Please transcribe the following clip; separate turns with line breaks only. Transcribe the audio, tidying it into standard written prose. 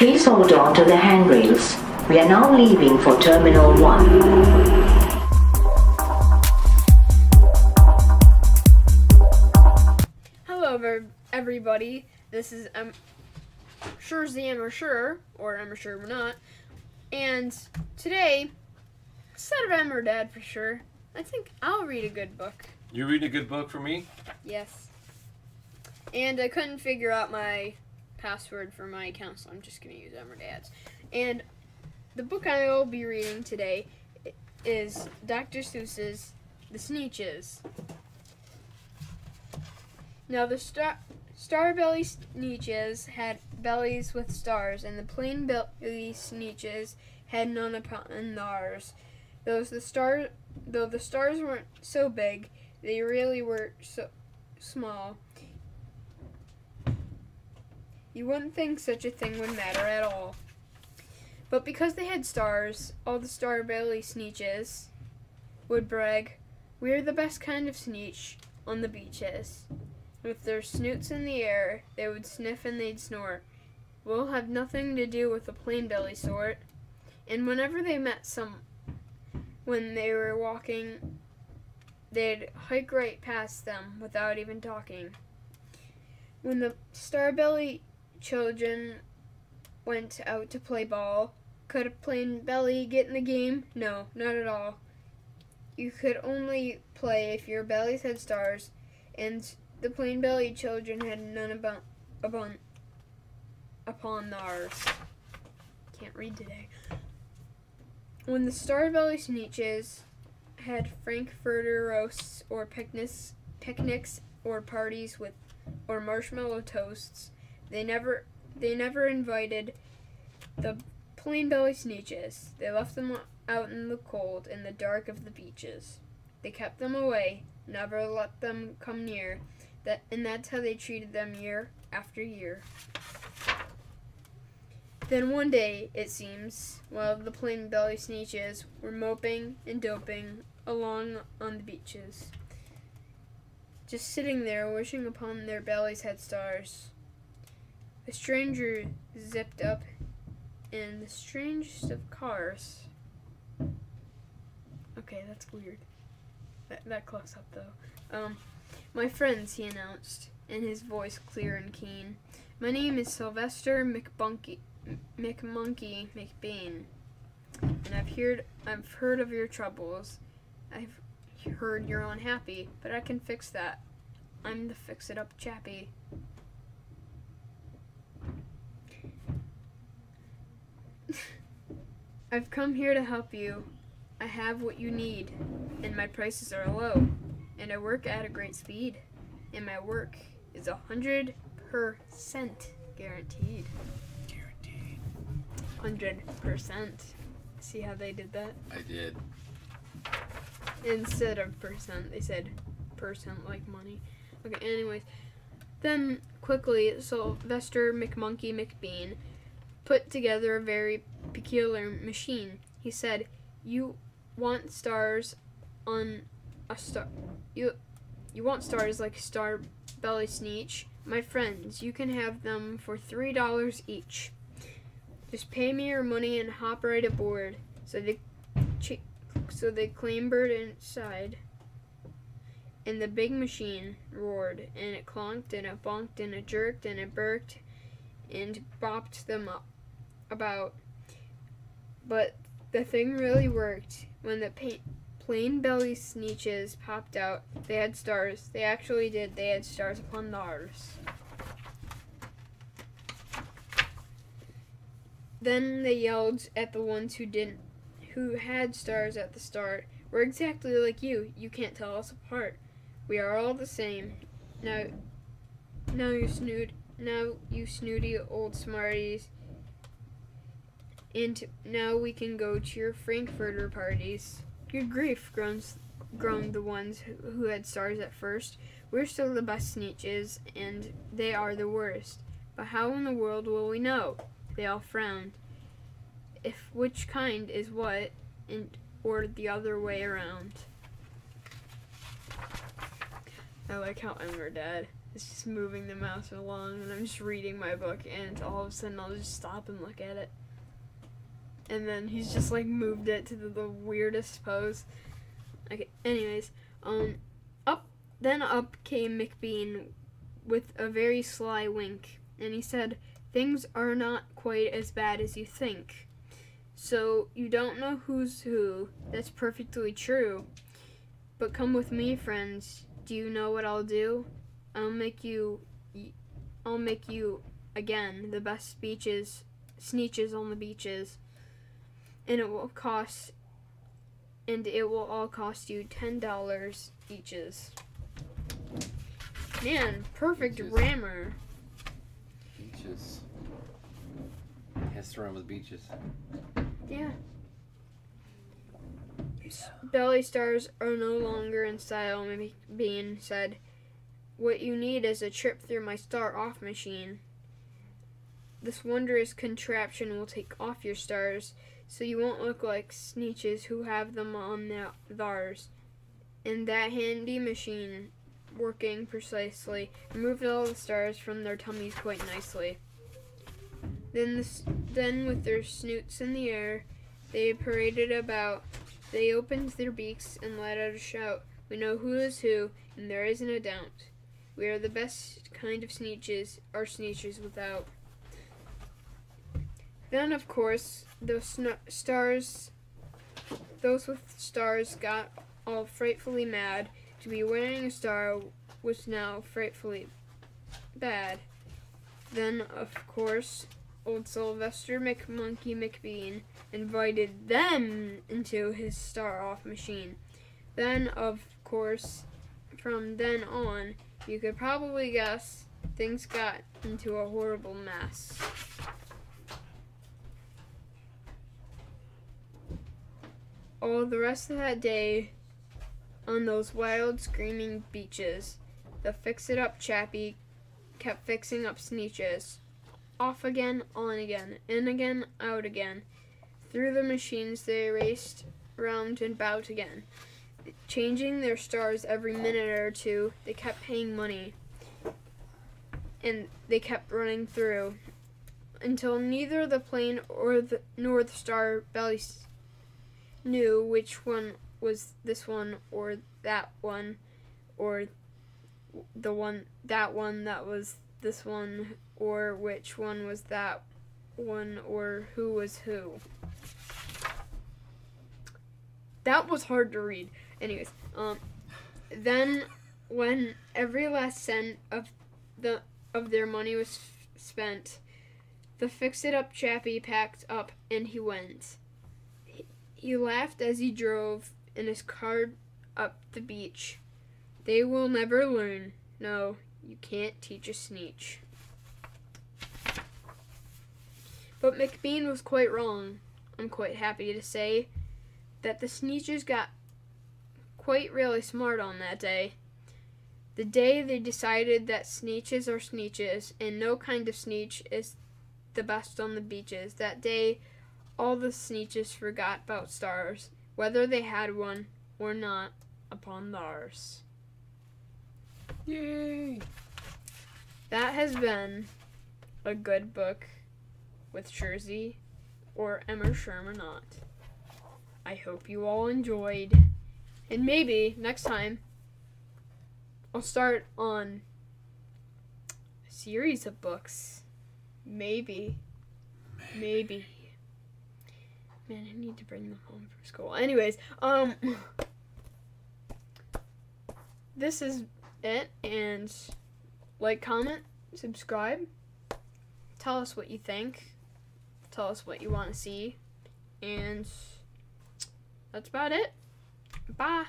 Please hold on to the handrails. We are now leaving for Terminal 1.
Hello everybody, this is Surzy or MrSuремrnot, and today, instead of Em or Dad for sure, I think I'll read a good book.
You read a good book for me?
Yes. And I couldn't figure out my password for my account, so I'm just going to use Em or Dad's. And the book I will be reading today is Dr. Seuss's The Sneetches. Now the star-belly Sneetches had bellies with stars, and the plain-belly Sneetches had none upon theirs. Though the stars weren't so big, they really were so small. You wouldn't think such a thing would matter at all. But because they had stars, all the star-belly Sneetches would brag, "We're the best kind of Sneetch on the beaches." With their snoots in the air, they would sniff and they'd snort. "We'll have nothing to do with the plain-belly sort." And whenever they met when they were walking, they'd hike right past them without even talking. When the star-belly children went out to play ball, could a plain belly get in the game? No, not at all. You could only play if your bellies had stars, and the plain-bellied children had none upon theirs. Can't read today. When the star-belly Sneetches had Frankfurter roasts or picnics or parties or marshmallow toasts, they never invited the plain-belly Sneetches. They left them out in the cold, in the dark of the beaches. They kept them away, never let them come near. And that's how they treated them year after year. Then one day, it seems, while the plain-belly Sneetches were moping and doping along on the beaches, just sitting there wishing upon their bellies had stars, a stranger zipped up in the strangest of cars. Okay, that's weird. That close up though. "My friends," he announced, in his voice clear and keen, "my name is Sylvester McMonkey McBain, and I've heard of your troubles. I've heard you're unhappy, but I can fix that. I'm the fix-it-up chappie." "I've come here to help you. I have what you need, and my prices are low, and I work at a great speed, and my work is 100% guaranteed."
Guaranteed.
100%. See how they did that?
I did.
Instead of percent, they said percent like money. Okay, anyways. Then, quickly, Sylvester McBain put together a very peculiar machine. He said, "You want stars on a star... You want stars like star-belly Sneetch? My friends, you can have them for $3 each. Just pay me your money and hop right aboard." So they clambered inside, and the big machine roared, and it clonked, and it bonked, and it jerked, and it burked, and bopped them about. But the thing really worked. When the plain-belly Sneetches popped out, they had stars. They actually did. They had stars upon theirs. Then they yelled at the ones who had stars at the start. "We're exactly like you. You can't tell us apart. We are all the same. Now you snooty old smarties. And now we can go to your Frankfurter parties." "Good grief," groaned the ones who had stars at first. "We're still the best Sneetches, and they are the worst. But how in the world will we know?" They all frowned. "If which kind is what, or the other way around." I like how Em or Dad It's just moving the mouse along, and I'm just reading my book, and all of a sudden I'll just stop and look at it. And then he's just like moved it to the weirdest pose. Okay, anyways, up came McBean with a very sly wink, and he said, "Things are not quite as bad as you think. So you don't know who's who. That's perfectly true. But come with me, friends. Do you know what I'll do? I'll make you again the best Sneetches on the beaches, and it will all cost you $10 eaches." Man, perfect
Beaches.
grammar.
Beaches. Has to run with beaches.
Yeah. Belly stars are no longer in style, McBean said. What you need is a trip through my star-off machine. This wondrous contraption will take off your stars, so you won't look like Sneetches who have them on theirs. And that handy machine, working precisely, removed all the stars from their tummies quite nicely. Then with their snoots in the air, they paraded about. They opened their beaks and let out a shout. We know who is who, and there isn't a doubt. We are the best kind of Sneetches, our Sneetches without. Then, of course, those with stars got all frightfully mad. To be wearing a star was now frightfully bad. Then, of course, old Sylvester McBean invited them into his star-off machine. Then, of course, from then on, you could probably guess things got into a horrible mess. All the rest of that day, on those wild, screaming beaches, the fix-it-up chappie kept fixing up Sneetches. Off again, on again, in again, out again. Through the machines they raced round and about again. Changing their stars every minute or two, they kept paying money. And they kept running through, until neither the plane nor the star bellies knew which one was this one or that one, or that was this one, or which one was that one, or who was who. That was hard to read. Anyways, then when every last cent of their money was spent, the fix-it-up chappie packed up and he went. He laughed as he drove in his car up the beach. They will never learn. No, you can't teach a Sneetch. But McBean was quite wrong. I'm quite happy to say that the Sneetches got quite really smart on that day. The day they decided that Sneetches are Sneetches and no kind of Sneetch is the best on the beaches. That day, all the Sneetches forgot about stars, whether they had one or not, upon theirs.
Yay!
That has been a good book with Surzy or MrSurzy. I hope you all enjoyed, and maybe next time I'll start on a series of books. Maybe. Man, I need to bring them home from school. Anyways, this is it, and like, comment, subscribe, tell us what you think, tell us what you want to see, and that's about it. Bye.